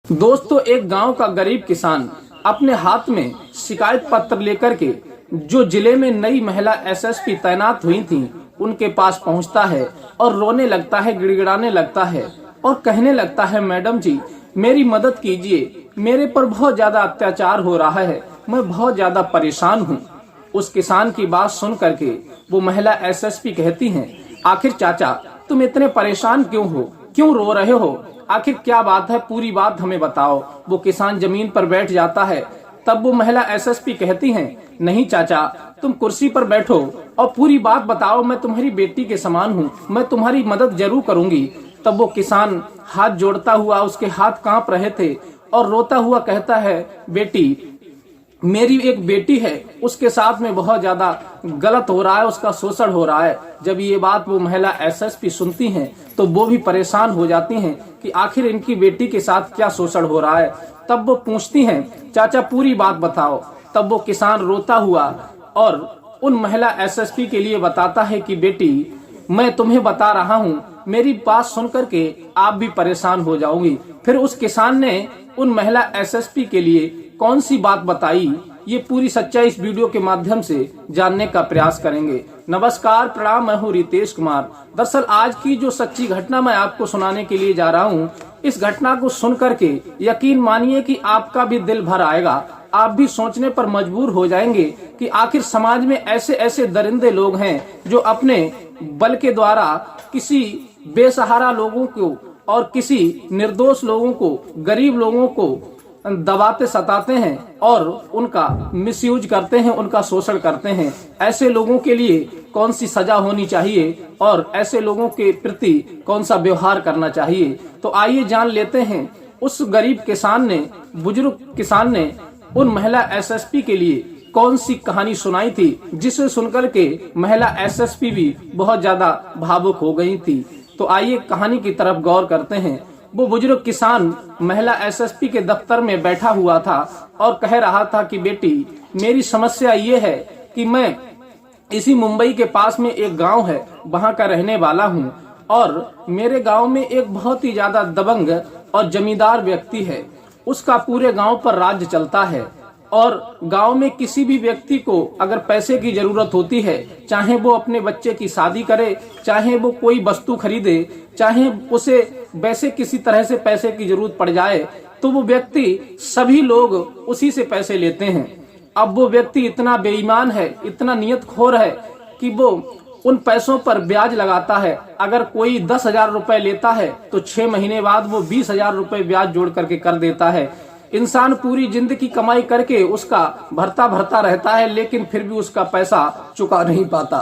दोस्तों, एक गांव का गरीब किसान अपने हाथ में शिकायत पत्र लेकर के जो जिले में नई महिला एसएसपी तैनात हुई थी उनके पास पहुंचता है और रोने लगता है, गिड़गिड़ाने लगता है और कहने लगता है, मैडम जी मेरी मदद कीजिए, मेरे पर बहुत ज्यादा अत्याचार हो रहा है, मैं बहुत ज्यादा परेशान हूँ। उस किसान की बात सुन करके वो महिला एसएसपी कहती हैं, आखिर चाचा तुम इतने परेशान क्यों हो, क्यों रो रहे हो, आखिर क्या बात है, पूरी बात हमें बताओ। वो किसान जमीन पर बैठ जाता है। तब वो महिला एसएसपी कहती हैं, नहीं चाचा तुम कुर्सी पर बैठो और पूरी बात बताओ, मैं तुम्हारी बेटी के समान हूँ, मैं तुम्हारी मदद जरूर करूंगी। तब वो किसान हाथ जोड़ता हुआ, उसके हाथ कांप रहे थे और रोता हुआ कहता है, बेटी मेरी एक बेटी है, उसके साथ में बहुत ज्यादा गलत हो रहा है, उसका शोषण हो रहा है। जब ये बात वो महिला एसएसपी सुनती हैं तो वो भी परेशान हो जाती हैं कि आखिर इनकी बेटी के साथ क्या शोषण हो रहा है। तब वो पूछती हैं, चाचा पूरी बात बताओ। तब वो किसान रोता हुआ और उन महिला एसएसपी के लिए बताता है कि बेटी मैं तुम्हें बता रहा हूँ, मेरी बात सुन करके आप भी परेशान हो जाओगी। फिर उस किसान ने उन महिला एसएसपी के लिए कौन सी बात बताई, ये पूरी सच्चाई इस वीडियो के माध्यम से जानने का प्रयास करेंगे। नमस्कार, प्रणाम, मैं हूँ रितेश कुमार। दरअसल आज की जो सच्ची घटना मैं आपको सुनाने के लिए जा रहा हूँ, इस घटना को सुन करके यकीन मानिए कि आपका भी दिल भर आएगा, आप भी सोचने पर मजबूर हो जाएंगे कि आखिर समाज में ऐसे ऐसे दरिंदे लोग हैं जो अपने बल के द्वारा किसी बेसहारा लोगों को और किसी निर्दोष लोगों को, गरीब लोगों को दबाते सताते हैं और उनका मिसयूज करते हैं, उनका शोषण करते हैं। ऐसे लोगों के लिए कौन सी सजा होनी चाहिए और ऐसे लोगों के प्रति कौन सा व्यवहार करना चाहिए, तो आइए जान लेते हैं। उस गरीब किसान ने, बुजुर्ग किसान ने उन महिला एसएसपी के लिए कौन सी कहानी सुनाई थी, जिसे सुनकर के महिला एसएसपी भी बहुत ज्यादा भावुक हो गई थी। तो आइए कहानी की तरफ गौर करते हैं। वो बुजुर्ग किसान महिला एसएसपी के दफ्तर में बैठा हुआ था और कह रहा था कि बेटी मेरी समस्या ये है कि मैं इसी मुंबई के पास में एक गांव है, वहां का रहने वाला हूं और मेरे गांव में एक बहुत ही ज्यादा दबंग और जमींदार व्यक्ति है, उसका पूरे गांव पर राज्य चलता है और गांव में किसी भी व्यक्ति को अगर पैसे की जरूरत होती है, चाहे वो अपने बच्चे की शादी करे, चाहे वो कोई वस्तु खरीदे, चाहे उसे वैसे किसी तरह से पैसे की जरूरत पड़ जाए, तो वो व्यक्ति, सभी लोग उसी से पैसे लेते हैं। अब वो व्यक्ति इतना बेईमान है, इतना नियतखोर है कि वो उन पैसों पर ब्याज लगाता है। अगर कोई 10,000 रुपए लेता है तो 6 महीने बाद वो 20,000 रुपए ब्याज जोड़ करके कर देता है। इंसान पूरी जिंदगी कमाई करके उसका भरता भरता रहता है, लेकिन फिर भी उसका पैसा चुका नहीं पाता।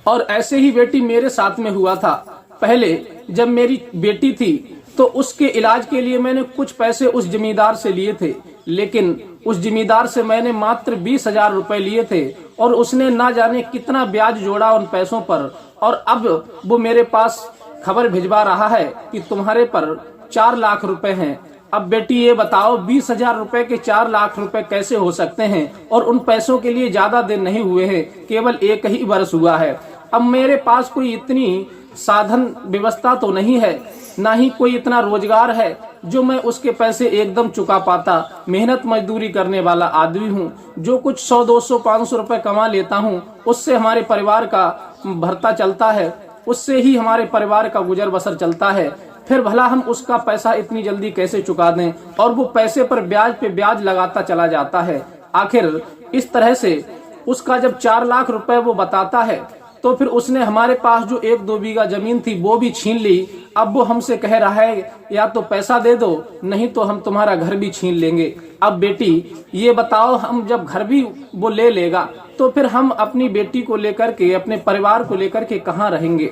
और ऐसे ही बेटी मेरे साथ में हुआ था। पहले जब मेरी बेटी थी तो उसके इलाज के लिए मैंने कुछ पैसे उस जमींदार से लिए थे, लेकिन उस जमींदार से मैंने मात्र 20,000 रुपए लिए थे और उसने ना जाने कितना ब्याज जोड़ा उन पैसों पर। और अब वो मेरे पास खबर भिजवा रहा है कि तुम्हारे पर 4 लाख रुपए हैं। अब बेटी ये बताओ, 20,000 रुपए के 4 लाख रुपए कैसे हो सकते हैं? और उन पैसों के लिए ज्यादा दिन नहीं हुए हैं, केवल 1 ही वर्ष हुआ है। अब मेरे पास कोई इतनी साधन व्यवस्था तो नहीं है, ना ही कोई इतना रोजगार है जो मैं उसके पैसे एकदम चुका पाता। मेहनत मजदूरी करने वाला आदमी हूँ, जो कुछ 100, 200, 500 रुपए कमा लेता हूँ, उससे हमारे परिवार का भरता चलता है, उससे ही हमारे परिवार का गुजर बसर चलता है। फिर भला हम उसका पैसा इतनी जल्दी कैसे चुका दें? और वो पैसे पर ब्याज पे ब्याज लगाता चला जाता है। आखिर इस तरह से उसका जब 4 लाख रुपए वो बताता है तो फिर उसने हमारे पास जो 1-2 बीघा जमीन थी वो भी छीन ली। अब वो हमसे कह रहा है या तो पैसा दे दो, नहीं तो हम तुम्हारा घर भी छीन लेंगे। अब बेटी ये बताओ, हम जब घर भी वो ले लेगा तो फिर हम अपनी बेटी को लेकर के, अपने परिवार को लेकर के कहाँ रहेंगे?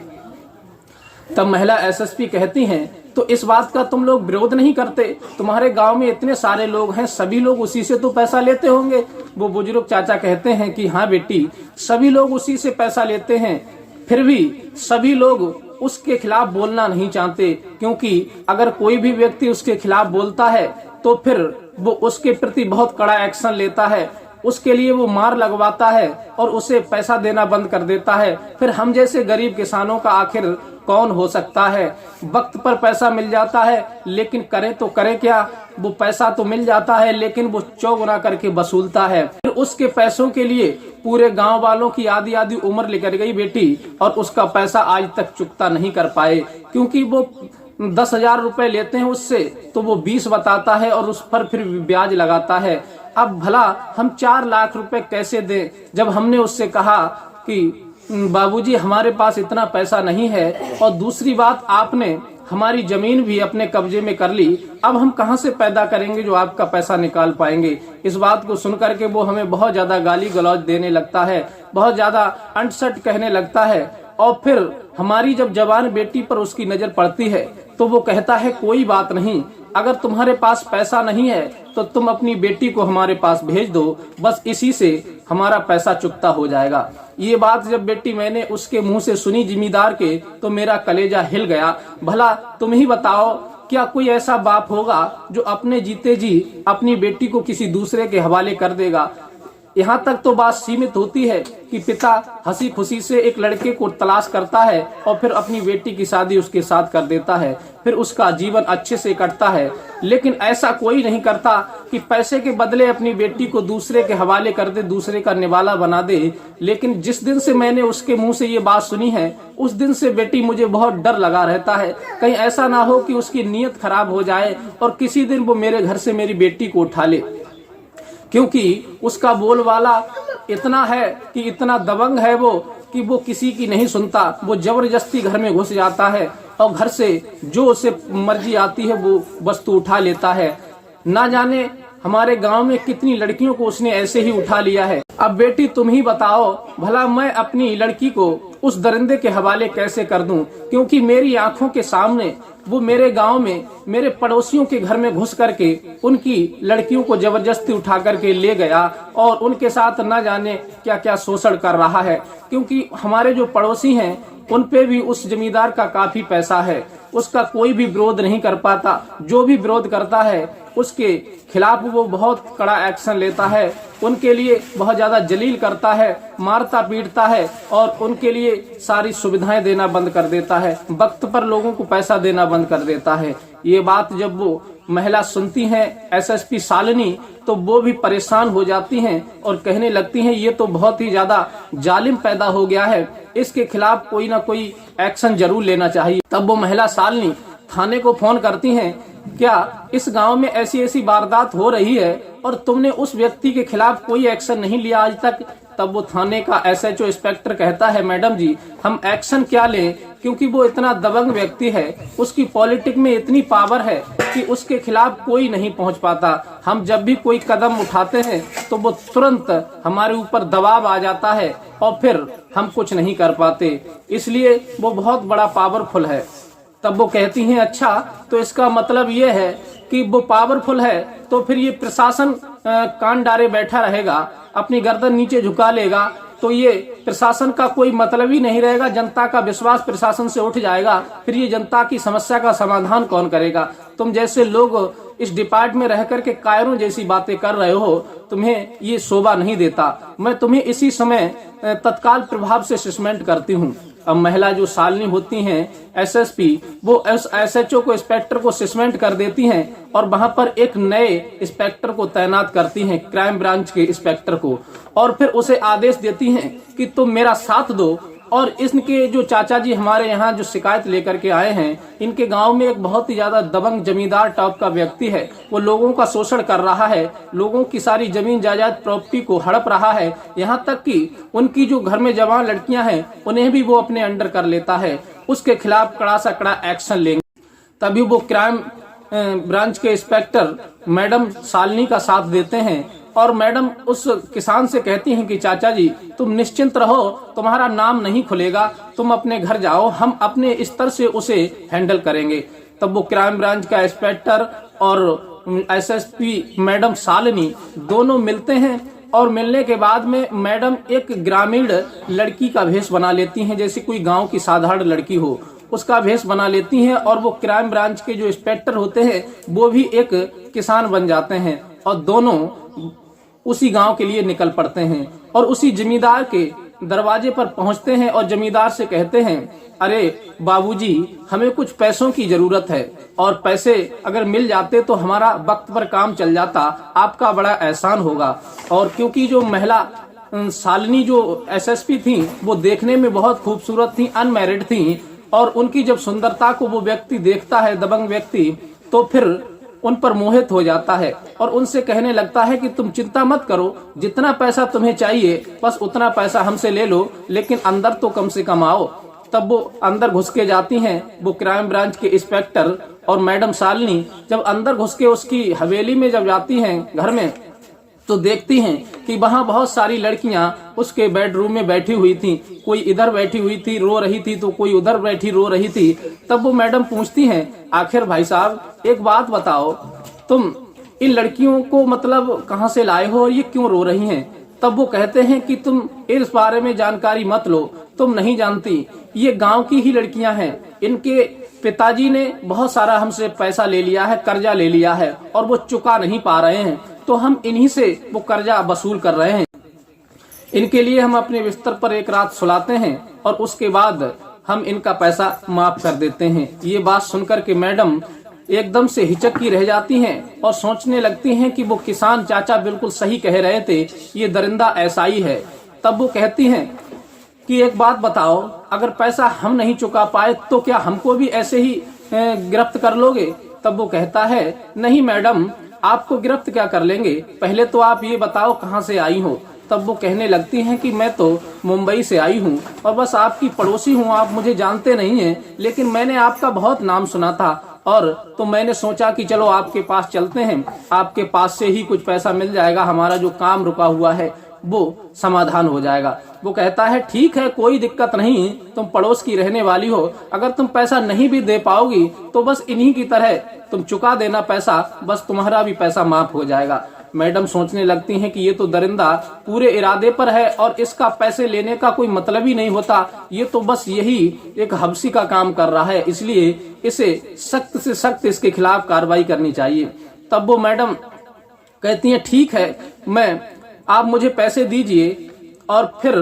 तब महिला एसएसपी कहती हैं, तो इस बात का तुम लोग विरोध नहीं करते? तुम्हारे गांव में इतने सारे लोग हैं, सभी लोग उसी से तो पैसा लेते होंगे। वो बुजुर्ग चाचा कहते हैं कि हाँ बेटी, सभी लोग उसी से पैसा लेते हैं, फिर भी सभी लोग उसके खिलाफ बोलना नहीं चाहते, क्योंकि अगर कोई भी व्यक्ति उसके खिलाफ बोलता है तो फिर वो उसके प्रति बहुत कड़ा एक्शन लेता है, उसके लिए वो मार लगवाता है और उसे पैसा देना बंद कर देता है। फिर हम जैसे गरीब किसानों का आखिर कौन हो सकता है। वक्त पर पैसा मिल जाता है, लेकिन करे तो करे क्या, वो पैसा तो मिल जाता है लेकिन वो चौगुना करके वसूलता है। फिर उसके पैसों के लिए पूरे गांव वालों की आधी आधी उम्र निकल गई बेटी, और उसका पैसा आज तक चुकता नहीं कर पाए, क्योंकि वो 10,000 रुपए लेते हैं उससे, तो वो 20 बताता है और उस पर फिर ब्याज लगाता है। अब भला हम 4 लाख रुपए कैसे दें, जब हमने उससे कहा कि बाबूजी हमारे पास इतना पैसा नहीं है, और दूसरी बात आपने हमारी जमीन भी अपने कब्जे में कर ली, अब हम कहां से पैदा करेंगे जो आपका पैसा निकाल पाएंगे। इस बात को सुनकर के वो हमें बहुत ज्यादा गाली गलौज देने लगता है, बहुत ज्यादा अंटसट कहने लगता है, और फिर हमारी जब जवान बेटी पर उसकी नजर पड़ती है तो वो कहता है कोई बात नहीं, अगर तुम्हारे पास पैसा नहीं है तो तुम अपनी बेटी को हमारे पास भेज दो, बस इसी से हमारा पैसा चुकता हो जाएगा। ये बात जब बेटी मैंने उसके मुंह से सुनी जिम्मेदार के, तो मेरा कलेजा हिल गया। भला तुम ही बताओ, क्या कोई ऐसा बाप होगा जो अपने जीते जी अपनी बेटी को किसी दूसरे के हवाले कर देगा। यहाँ तक तो बात सीमित होती है कि पिता हंसी खुशी से एक लड़के को तलाश करता है और फिर अपनी बेटी की शादी उसके साथ कर देता है, फिर उसका जीवन अच्छे से कटता है। लेकिन ऐसा कोई नहीं करता कि पैसे के बदले अपनी बेटी को दूसरे के हवाले कर दे, दूसरे का निवाला बना दे। लेकिन जिस दिन से मैंने उसके मुंह से ये बात सुनी है, उस दिन से बेटी मुझे बहुत डर लगा रहता है, कहीं ऐसा ना हो कि उसकी नीयत खराब हो जाए और किसी दिन वो मेरे घर से मेरी बेटी को उठा ले, क्योंकि उसका बोलवाला इतना है कि इतना दबंग है वो कि वो किसी की नहीं सुनता। वो जबरदस्ती घर में घुस जाता है और घर से जो उसे मर्जी आती है वो वस्तु उठा लेता है। ना जाने हमारे गांव में कितनी लड़कियों को उसने ऐसे ही उठा लिया है। अब बेटी तुम ही बताओ, भला मैं अपनी लड़की को उस दरिंदे के हवाले कैसे कर दूं, क्योंकि मेरी आंखों के सामने वो मेरे गांव में मेरे पड़ोसियों के घर में घुस करके उनकी लड़कियों को जबरदस्ती उठा करके ले गया और उनके साथ न जाने क्या क्या शोषण कर रहा है। क्योंकि हमारे जो पड़ोसी हैं उन पे भी उस जमींदार का काफी पैसा है, उसका कोई भी विरोध नहीं कर पाता। जो भी विरोध करता है उसके खिलाफ वो बहुत कड़ा एक्शन लेता है, उनके लिए बहुत ज्यादा जलील करता है, मारता पीटता है और उनके लिए सारी सुविधाएं देना बंद कर देता है, वक्त पर लोगों को पैसा देना बंद कर देता है। ये बात जब वो महिला सुनती हैं एसएसपी शालिनी, तो वो भी परेशान हो जाती हैं और कहने लगती हैं ये तो बहुत ही ज्यादा जालिम पैदा हो गया है, इसके खिलाफ कोई ना कोई एक्शन जरूर लेना चाहिए। तब वो महिला शालिनी थाने को फोन करती हैं, क्या इस गांव में ऐसी ऐसी वारदात हो रही है और तुमने उस व्यक्ति के खिलाफ कोई एक्शन नहीं लिया आज तक। तब वो थाने का एसएचओ इंस्पेक्टर कहता है, मैडम जी हम एक्शन क्या लें, क्योंकि वो इतना दबंग व्यक्ति है, उसकी पॉलिटिक्स में इतनी पावर है कि उसके खिलाफ कोई नहीं पहुंच पाता। हम जब भी कोई कदम उठाते हैं तो वो तुरंत हमारे ऊपर दबाव आ जाता है और फिर हम कुछ नहीं कर पाते, इसलिए वो बहुत बड़ा पावरफुल है। तब वो कहती हैं, अच्छा तो इसका मतलब ये है कि वो पावरफुल है तो फिर ये प्रशासन कान डारे बैठा रहेगा, अपनी गर्दन नीचे झुका लेगा, तो ये प्रशासन का कोई मतलब ही नहीं रहेगा, जनता का विश्वास प्रशासन से उठ जाएगा, फिर ये जनता की समस्या का समाधान कौन करेगा। तुम जैसे लोग इस डिपार्टमेंट में रह करके कायरों जैसी बातें कर रहे हो, तुम्हें ये शोभा नहीं देता। मैं तुम्हें इसी समय तत्काल प्रभाव से सस्पेंड करती हूँ। अब महिला जो शालिनी होती हैं एसएसपी, वो एसएचओ को इंस्पेक्टर को सस्पेंड कर देती हैं और वहां पर एक नए इंस्पेक्टर को तैनात करती हैं, क्राइम ब्रांच के इंस्पेक्टर को, और फिर उसे आदेश देती हैं कि तुम मेरा साथ दो। और इनके जो चाचा जी हमारे यहाँ जो शिकायत लेकर के आए हैं, इनके गांव में एक बहुत ही ज्यादा दबंग जमींदार टाइप का व्यक्ति है, वो लोगों का शोषण कर रहा है, लोगों की सारी जमीन जायदाद प्रॉपर्टी को हड़प रहा है, यहाँ तक कि उनकी जो घर में जवान लड़कियां हैं उन्हें भी वो अपने अंडर कर लेता है। उसके खिलाफ कड़ा सा कड़ा एक्शन लेंगे। तभी वो क्राइम ब्रांच के इंस्पेक्टर मैडम शालिनी का साथ देते हैं और मैडम उस किसान से कहती हैं कि चाचा जी तुम निश्चिंत रहो, तुम्हारा नाम नहीं खुलेगा, तुम अपने घर जाओ, हम अपने स्तर से उसे हैंडल करेंगे। तब वो क्राइम ब्रांच का इंस्पेक्टर और एसएसपी मैडम शालिनी दोनों मिलते हैं और मिलने के बाद में मैडम एक ग्रामीण लड़की का भेष बना लेती हैं, जैसे कोई गांव की साधारण लड़की हो उसका भेष बना लेती हैं, और वो क्राइम ब्रांच के जो इंस्पेक्टर होते हैं वो भी एक किसान बन जाते हैं और दोनों उसी गांव के लिए निकल पड़ते हैं और उसी जमींदार के दरवाजे पर पहुंचते हैं और जमींदार से कहते हैं, अरे बाबूजी, हमें कुछ पैसों की जरूरत है और पैसे अगर मिल जाते तो हमारा वक्त पर काम चल जाता, आपका बड़ा एहसान होगा। और क्योंकि जो महिला शालिनी जो एसएसपी थी वो देखने में बहुत खूबसूरत थी, अनमैरिड थी, और उनकी जब सुंदरता को वो व्यक्ति देखता है, दबंग व्यक्ति, तो फिर उन पर मोहित हो जाता है और उनसे कहने लगता है कि तुम चिंता मत करो, जितना पैसा तुम्हें चाहिए बस उतना पैसा हमसे ले लो, लेकिन अंदर तो कम से कम आओ। तब वो अंदर घुस के जाती हैं, वो क्राइम ब्रांच के इंस्पेक्टर और मैडम शालिनी जब अंदर घुस के उसकी हवेली में जब जाती हैं घर में, तो देखती हैं कि वहाँ बहुत सारी लड़कियां उसके बेडरूम में बैठी हुई थी। कोई इधर बैठी हुई थी रो रही थी, तो कोई उधर बैठी रो रही थी। तब वो मैडम पूछती हैं, आखिर भाई साहब एक बात बताओ, तुम इन लड़कियों को मतलब कहाँ से लाए हो और ये क्यों रो रही हैं? तब वो कहते हैं कि तुम इस बारे में जानकारी मत लो, तुम नहीं जानती, ये गांव की ही लड़कियां हैं। इनके पिताजी ने बहुत सारा हमसे पैसा ले लिया है, कर्जा ले लिया है और वो चुका नहीं पा रहे हैं, तो हम इन्हीं से वो कर्जा वसूल कर रहे हैं। इनके लिए हम अपने बिस्तर पर एक रात सुलाते हैं और उसके बाद हम इनका पैसा माफ कर देते हैं। ये बात सुनकर के मैडम एकदम से हिचक की रह जाती हैं और सोचने लगती हैं कि वो किसान चाचा बिल्कुल सही कह रहे थे, ये दरिंदा ऐसा ही है। तब वो कहती हैं कि एक बात बताओ, अगर पैसा हम नहीं चुका पाए तो क्या हमको भी ऐसे ही गिरफ्त कर लोगे? तब वो कहता है, नहीं मैडम, आपको गिरफ्त क्या कर लेंगे, पहले तो आप ये बताओ कहाँ से आई हो। तब वो कहने लगती हैं कि मैं तो मुंबई से आई हूँ और बस आपकी पड़ोसी हूँ, आप मुझे जानते नहीं हैं, लेकिन मैंने आपका बहुत नाम सुना था और तो मैंने सोचा कि चलो आपके पास चलते हैं, आपके पास से ही कुछ पैसा मिल जाएगा, हमारा जो काम रुका हुआ है वो समाधान हो जाएगा। वो कहता है, ठीक है, कोई दिक्कत नहीं, तुम पड़ोस की रहने वाली हो, अगर तुम पैसा नहीं भी दे पाओगी तो बस इन्हीं की तरह तुम चुका देना पैसा, बस तुम्हारा भी पैसा माफ हो जाएगा। मैडम सोचने लगती हैं कि ये तो दरिंदा पूरे इरादे पर है और इसका पैसे लेने का कोई मतलब ही नहीं होता, ये तो बस यही एक हबसी का काम कर रहा है, इसलिए इसे सख्त से सख्त इसके खिलाफ कार्रवाई करनी चाहिए। तब वो मैडम कहती हैं, ठीक है, आप मुझे पैसे दीजिए और फिर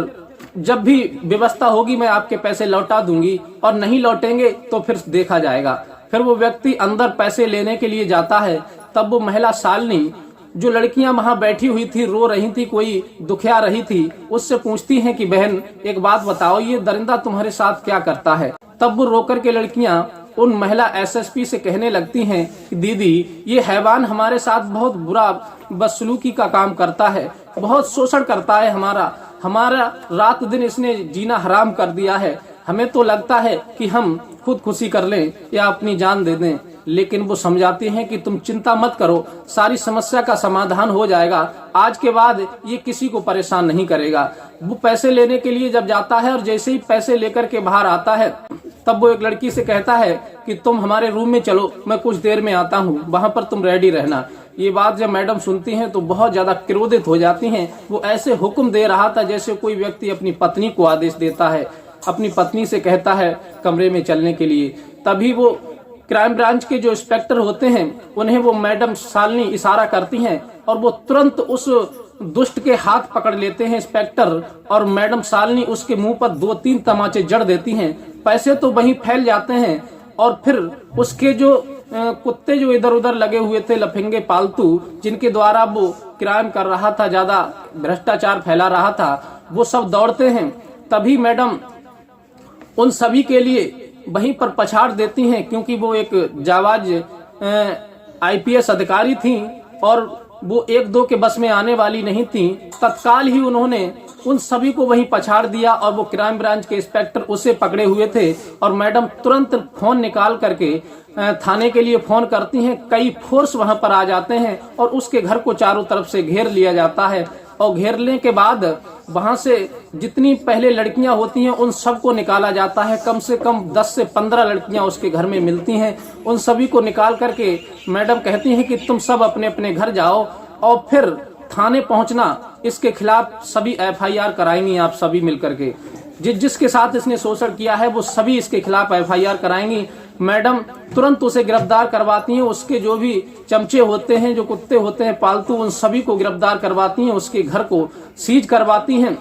जब भी व्यवस्था होगी मैं आपके पैसे लौटा दूंगी, और नहीं लौटेंगे तो फिर देखा जाएगा। फिर वो व्यक्ति अंदर पैसे लेने के लिए जाता है। तब वो महिला शालिनी, जो लड़कियां वहां बैठी हुई थी, रो रही थी, कोई दुखिया रही थी, उससे पूछती हैं कि बहन एक बात बताओ, ये दरिंदा तुम्हारे साथ क्या करता है? तब वो रोकर के लड़कियां उन महिला एसएसपी से कहने लगती हैं कि दीदी, ये हैवान हमारे साथ बहुत बुरा बदसलूकी का काम करता है, बहुत शोषण करता है, हमारा रात दिन इसने जीना हराम कर दिया है। हमें तो लगता है कि हम खुदकुशी कर लें या अपनी जान दे दें, लेकिन वो समझाती हैं कि तुम चिंता मत करो, सारी समस्या का समाधान हो जाएगा, आज के बाद ये किसी को परेशान नहीं करेगा। वो पैसे लेने के लिए जब जाता है और जैसे ही पैसे लेकर के बाहर आता है, तब वो एक लड़की से कहता है कि तुम हमारे रूम में चलो, मैं कुछ देर में आता हूँ, वहां पर तुम रेडी रहना। ये बात जब मैडम सुनती हैं तो बहुत ज्यादा क्रोधित हो जाती हैं। वो ऐसे हुक्म दे रहा था जैसे कोई व्यक्ति अपनी पत्नी को आदेश देता है, अपनी पत्नी से कहता है कमरे में चलने के लिए। तभी वो क्राइम ब्रांच के जो इंस्पेक्टर होते हैं उन्हें वो मैडम शालिनी इशारा करती हैं और वो तुरंत उस दुष्ट के हाथ पकड़ लेते हैं इंस्पेक्टर, और मैडम शालिनी उसके मुंह पर 2-3 तमाचे जड़ देती हैं। पैसे तो वहीं फैल जाते हैं और फिर उसके जो कुत्ते जो इधर उधर लगे हुए थे, लफंगे पालतू, जिनके द्वारा वो क्राइम कर रहा था, ज्यादा भ्रष्टाचार फैला रहा था, वो सब दौड़ते हैं। तभी मैडम उन सभी के लिए वहीं पर पछाड़ देती हैं, क्योंकि वो एक जाबाज आईपीएस अधिकारी थी और वो 1-2 के बस में आने वाली नहीं थी। तत्काल ही उन्होंने उन सभी को वहीं पछाड़ दिया और वो क्राइम ब्रांच के इंस्पेक्टर उसे पकड़े हुए थे। और मैडम तुरंत फोन निकाल करके थाने के लिए फोन करती हैं। कई फोर्स वहां पर आ जाते हैं और उसके घर को चारों तरफ से घेर लिया जाता है, और घेरने के बाद वहां से जितनी पहले लड़कियां होती हैं उन सबको निकाला जाता है। कम से कम 10 से 15 लड़कियां उसके घर में मिलती हैं। उन सभी को निकाल करके मैडम कहती हैं कि तुम सब अपने अपने घर जाओ और फिर थाने पहुंचना, इसके खिलाफ सभी एफआईआर कराएंगी आप सभी मिलकर के। जिसके साथ इसने शोषण किया है वो सभी इसके खिलाफ एफआईआर कराएंगी। मैडम तुरंत उसे गिरफ्तार करवाती हैं। उसके जो भी चमचे होते हैं, जो कुत्ते होते हैं पालतू, उन सभी को गिरफ्तार करवाती हैं, उसके घर को सीज करवाती हैं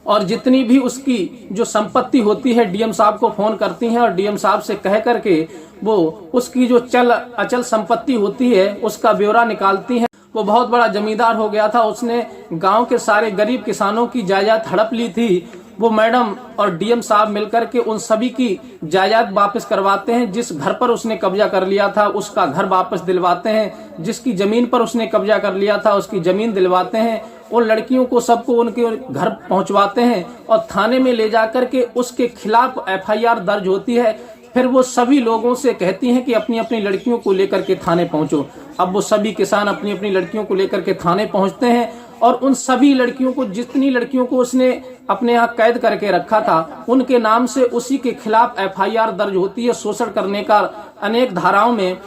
और जितनी भी उसकी जो संपत्ति होती है डीएम साहब को फोन करती हैं और डीएम साहब से कह करके वो उसकी जो अचल संपत्ति होती है उसका ब्यौरा निकालती हैं। वो बहुत बड़ा जमींदार हो गया था, उसने गांव के सारे गरीब किसानों की जायदाद हड़प ली थी। वो मैडम और डीएम साहब मिलकर के उन सभी की जायदाद वापस करवाते हैं। जिस घर पर उसने कब्जा कर लिया था उसका घर वापस दिलवाते हैं, जिसकी जमीन पर उसने कब्जा कर लिया था उसकी जमीन दिलवाते हैं। उन लड़कियों को सबको उनके घर पहुंचवाते हैं और थाने में ले जाकर के उसके खिलाफ एफआईआर दर्ज होती है। फिर वो सभी लोगों से कहती हैं कि अपनी अपनी लड़कियों को लेकर के थाने पहुंचो। अब वो सभी किसान अपनी अपनी लड़कियों को लेकर के थाने पहुंचते हैं और उन सभी लड़कियों को, जितनी लड़कियों को उसने अपने यहाँ कैद करके रखा था, उनके नाम से उसी के खिलाफ एफआईआर दर्ज होती है। शोषण करने का अनेक धाराओं में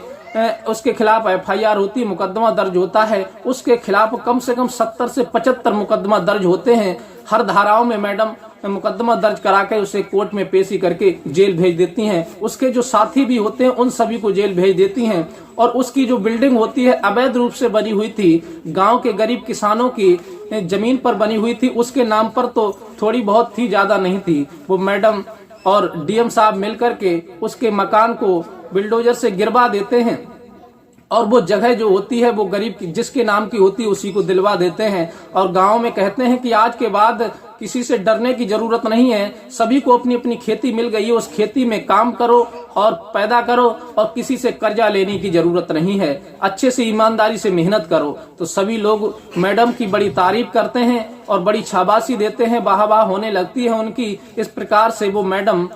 उसके खिलाफ एफआईआर होती है, मुकदमा दर्ज होता है। उसके खिलाफ कम से कम 70 से 75 मुकदमा दर्ज होते हैं। हर धाराओं में मैडम मुकदमा दर्ज करा के उसे कोर्ट में पेशी करके जेल भेज देती हैं। उसके जो साथी भी होते हैं उन सभी को जेल भेज देती हैं। और उसकी जो बिल्डिंग होती है अवैध रूप से बनी हुई थी, गांव के गरीब किसानों की जमीन पर बनी हुई थी, उसके नाम पर तो थोड़ी बहुत थी, ज्यादा नहीं थी। वो मैडम और डीएम साहब मिलकर के उसके मकान को बिल्डोजर से गिरवा देते हैं और वो जगह जो होती है वो गरीब की जिसके नाम की होती है उसी को दिलवा देते हैं। और गांव में कहते हैं कि आज के बाद किसी से डरने की जरूरत नहीं है, सभी को अपनी अपनी खेती मिल गई है, उस खेती में काम करो और पैदा करो और किसी से कर्जा लेने की जरूरत नहीं है, अच्छे से ईमानदारी से मेहनत करो। तो सभी लोग मैडम की बड़ी तारीफ करते हैं और बड़ी शाबाशी देते हैं, वाह होने लगती है उनकी। इस प्रकार से वो मैडम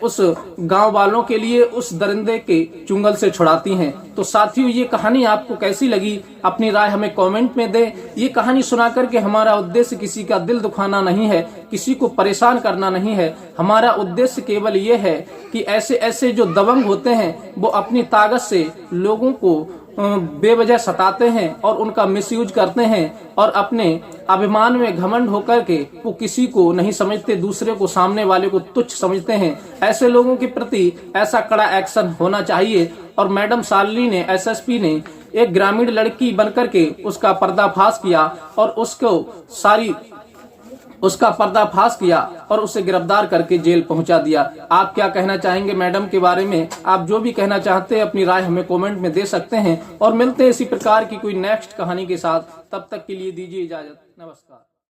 उस गांव वालों के लिए उस दरिंदे के चुंगल से छुड़ाती हैं। तो साथियों, ये कहानी आपको कैसी लगी अपनी राय हमें कमेंट में दें। ये कहानी सुना करके हमारा उद्देश्य किसी का दिल दुखाना नहीं है, किसी को परेशान करना नहीं है। हमारा उद्देश्य केवल ये है कि ऐसे ऐसे जो दबंग होते हैं वो अपनी ताकत से लोगों को बेवजह सताते हैं और उनका मिसयूज करते हैं और अपने अभिमान में घमंड होकर के वो किसी को नहीं समझते, दूसरे को, सामने वाले को तुच्छ समझते हैं। ऐसे लोगों के प्रति ऐसा कड़ा एक्शन होना चाहिए। और मैडम शालिनी ने, एसएसपी ने एक ग्रामीण लड़की बनकर के उसका पर्दाफाश किया और उसका पर्दाफाश किया और उसे गिरफ्तार करके जेल पहुंचा दिया। आप क्या कहना चाहेंगे मैडम के बारे में? आप जो भी कहना चाहते हैं अपनी राय हमें कमेंट में दे सकते हैं और मिलते हैं इसी प्रकार की कोई नेक्स्ट कहानी के साथ। तब तक के लिए दीजिए इजाजत। नमस्कार।